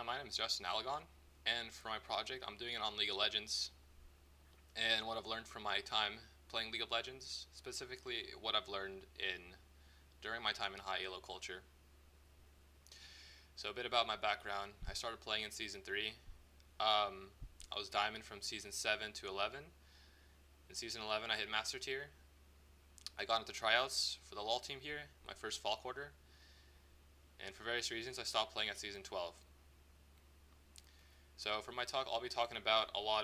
My name is Justin Alagon, and for my project, I'm doing it on League of Legends. And what I've learned from my time playing League of Legends, specifically what I've learned in during my time in high elo culture. So a bit about my background. I started playing in season three. I was diamond from season 7 to 11. In season 11, I hit master tier. I got into tryouts for the LoL team here, my first fall quarter, and for various reasons, I stopped playing at season 12. So for my talk, I'll be talking about a lot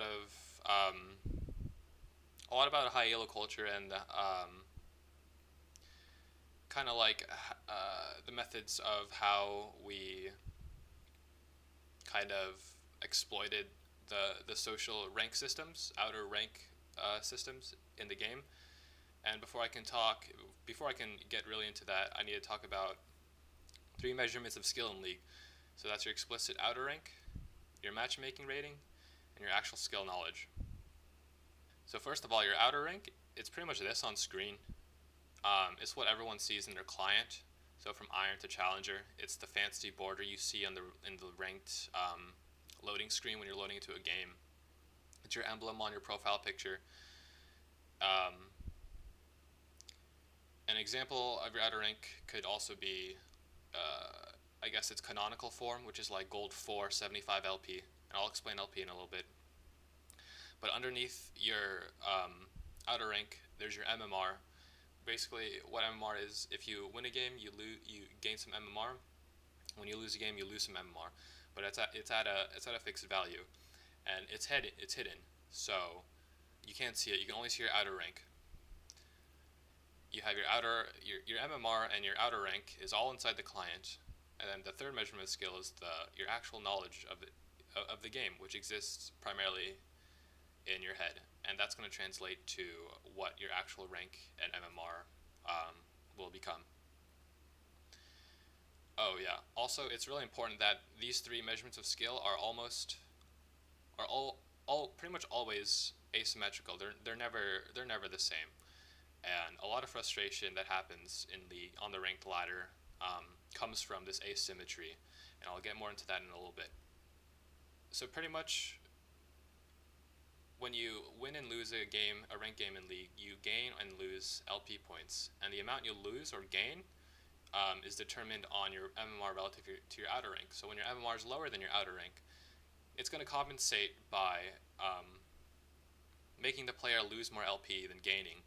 about high elo culture and kind of like the methods of how we kind of exploited the social rank systems, outer rank systems in the game. And before I can get really into that, I need to talk about three measurements of skill in League. So that's your explicit outer rank, your matchmaking rating, and your actual skill knowledge. So first of all, your outer rank, it's pretty much this on screen. It's what everyone sees in their client. So from Iron to Challenger, it's the fancy border you see on in the ranked loading screen when you're loading into a game. It's your emblem on your profile picture. Um, an example of your outer rank could also be, I guess its canonical form, which is like gold 4, 75 LP. And I'll explain LP in a little bit. But underneath your outer rank, there's your MMR. Basically, what MMR is, if you win a game, you gain some MMR. When you lose a game, you lose some MMR. But it's at a fixed value, and it's hidden. So you can't see it. You can only see your outer rank. You have your MMR and your outer rank is all inside the client, and then the third measurement skill is your actual knowledge of the game, which exists primarily in your head, and that's going to translate to what your actual rank and MMR will become. Oh yeah. Also, it's really important that these three measurements of skill are all pretty much always asymmetrical. They're never the same, and a lot of frustration that happens in the on the ranked ladder comes from this asymmetry, and I'll get more into that in a little bit. So pretty much when you win and lose a ranked game in League, you gain and lose LP points, and the amount you lose or gain is determined on your MMR relative to your outer rank. So when your MMR is lower than your outer rank, it's going to compensate by making the player lose more LP than gaining,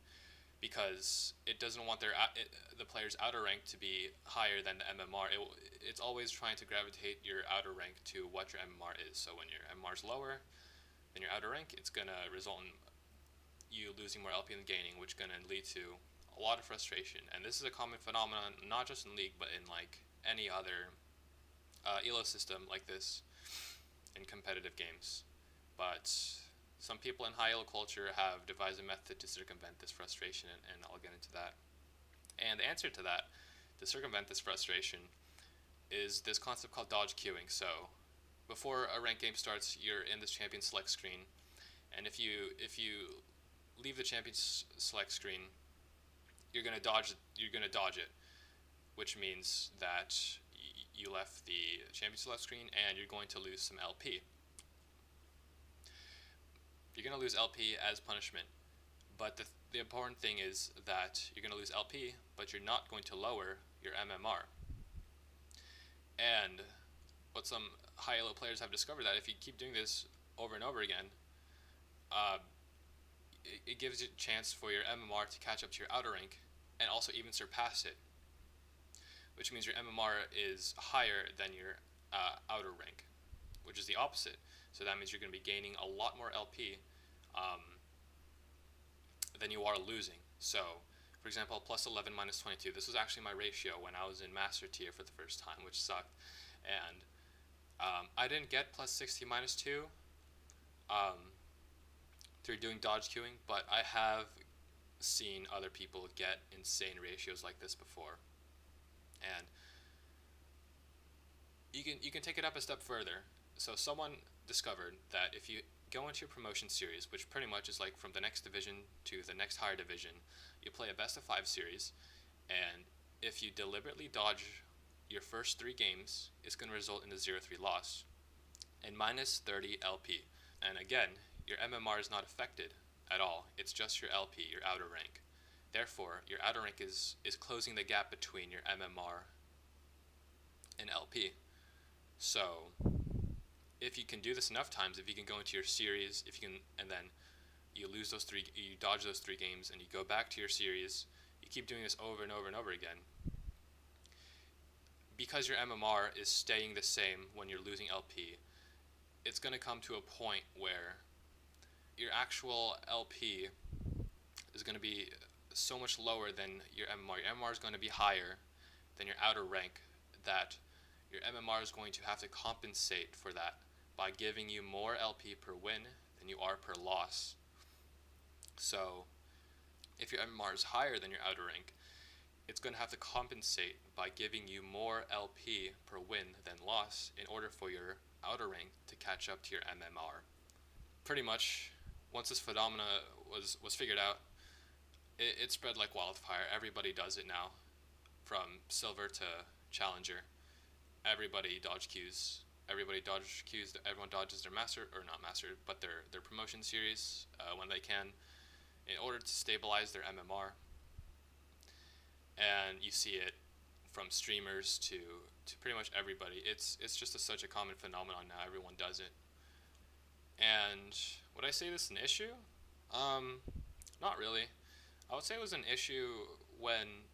because it doesn't want the player's outer rank to be higher than the MMR. It's always trying to gravitate your outer rank to what your MMR is. So when your MMR is lower than your outer rank, it's going to result in you losing more LP than gaining, which is going to lead to a lot of frustration. And this is a common phenomenon, not just in League, but in like any other elo system like this in competitive games. But some people in high elo culture have devised a method to circumvent this frustration, and I'll get into that. And the answer to that, to circumvent this frustration, is this concept called dodge queuing. So before a ranked game starts, you're in this champion select screen, and if you leave the champion select screen, you're gonna dodge it, which means that you left the champion select screen and you're going to lose some LP. You're going to lose LP as punishment, but the important thing is that you're going to lose LP, but you're not going to lower your MMR. And what some high elo players have discovered, that if you keep doing this over and over again, it gives you a chance for your MMR to catch up to your outer rank and also even surpass it, which means your MMR is higher than your outer rank, which is the opposite. So that means you're going to be gaining a lot more LP than you are losing. So, for example, plus 11 minus 22. This was actually my ratio when I was in master tier for the first time, which sucked. And I didn't get plus 60 minus 2 through doing dodge queuing, but I have seen other people get insane ratios like this before. And you can take it up a step further. So someone discovered that if you go into your promotion series, which pretty much is like from the next division to the next higher division, you play a best of 5 series, and if you deliberately dodge your first 3 games, it's going to result in a 0-3 loss. and minus 30 LP. And again, your MMR is not affected at all. It's just your LP, your outer rank. Therefore, your outer rank is closing the gap between your MMR and LP. So, if you can do this enough times, if you can go into your series, if you can, and then you dodge those 3 games, and you go back to your series, you keep doing this over and over and over again. Because your MMR is staying the same when you're losing LP, it's going to come to a point where your actual LP is going to be so much lower than your MMR. Your MMR is going to be higher than your outer rank, that your MMR is going to have to compensate for that by giving you more LP per win than you are per loss. So, if your MMR is higher than your outer rank, it's going to have to compensate by giving you more LP per win than loss in order for your outer rank to catch up to your MMR. Pretty much, once this phenomena was figured out, it spread like wildfire. Everybody does it now, from silver to challenger. Everybody dodge queues. Everyone dodges their master, or not master, but their promotion series when they can, in order to stabilize their MMR. And you see it from streamers to pretty much everybody. It's just such a common phenomenon now. Everyone does it. And would I say this is an issue? Not really. I would say it was an issue when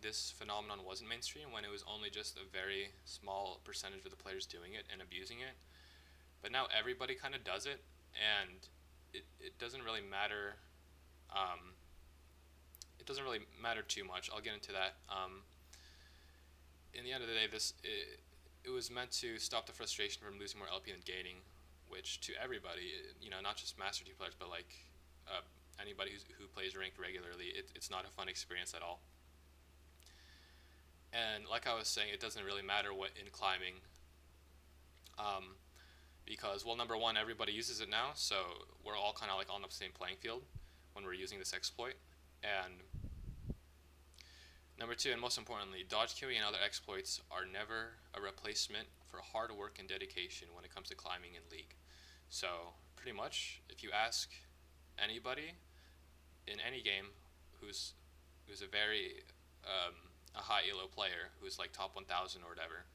this phenomenon wasn't mainstream, when it was only just a very small percentage of the players doing it and abusing it. But now everybody kind of does it, and it doesn't really matter. It doesn't really matter too much. I'll get into that. In the end of the day, it was meant to stop the frustration from losing more LP than gaining, which to everybody, not just Master 2 players, but like anybody who plays ranked regularly, it's not a fun experience at all. And like I was saying, it doesn't really matter what in climbing, because, well, number one, everybody uses it now, so we're all kind of like on the same playing field when we're using this exploit. And number two, and most importantly, dodge queuing and other exploits are never a replacement for hard work and dedication when it comes to climbing in League. So pretty much, if you ask anybody in any game who's a very a high elo player, who's like top 1000 or whatever,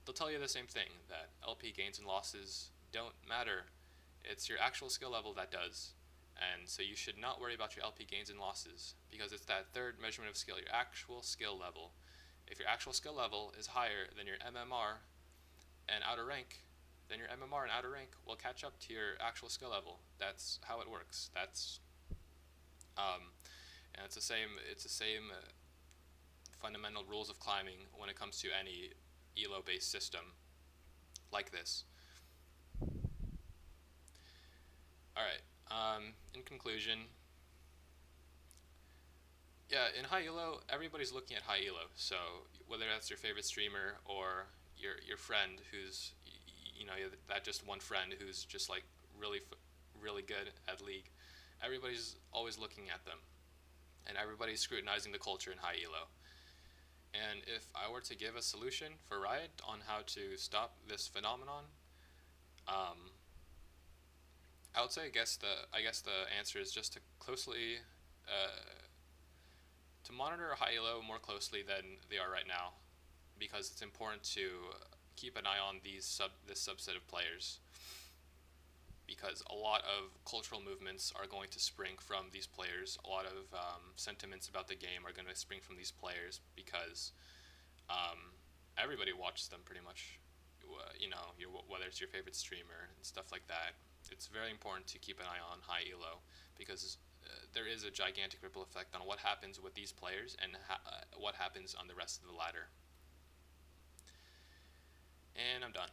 they'll tell you the same thing, that LP gains and losses don't matter. It's your actual skill level that does. And so you should not worry about your LP gains and losses, because it's that third measurement of skill, your actual skill level. If your actual skill level is higher than your MMR and outer rank, then your MMR and outer rank will catch up to your actual skill level. That's how it works. And it's the same fundamental rules of climbing when it comes to any elo-based system like this. Alright, in conclusion, yeah, in high elo, everybody's looking at high elo, so whether that's your favorite streamer or your friend who's, that just one friend who's just like really good at League, everybody's always looking at them, and everybody's scrutinizing the culture in high elo. And if I were to give a solution for Riot on how to stop this phenomenon, I would say I guess the answer is just to closely to monitor high elo more closely than they are right now, because it's important to keep an eye on this subset of players, because a lot of cultural movements are going to spring from these players. A lot of sentiments about the game are going to spring from these players, because everybody watches them pretty much. Whether it's your favorite streamer and stuff like that. It's very important to keep an eye on high elo, because there is a gigantic ripple effect on what happens with these players and what happens on the rest of the ladder. And I'm done.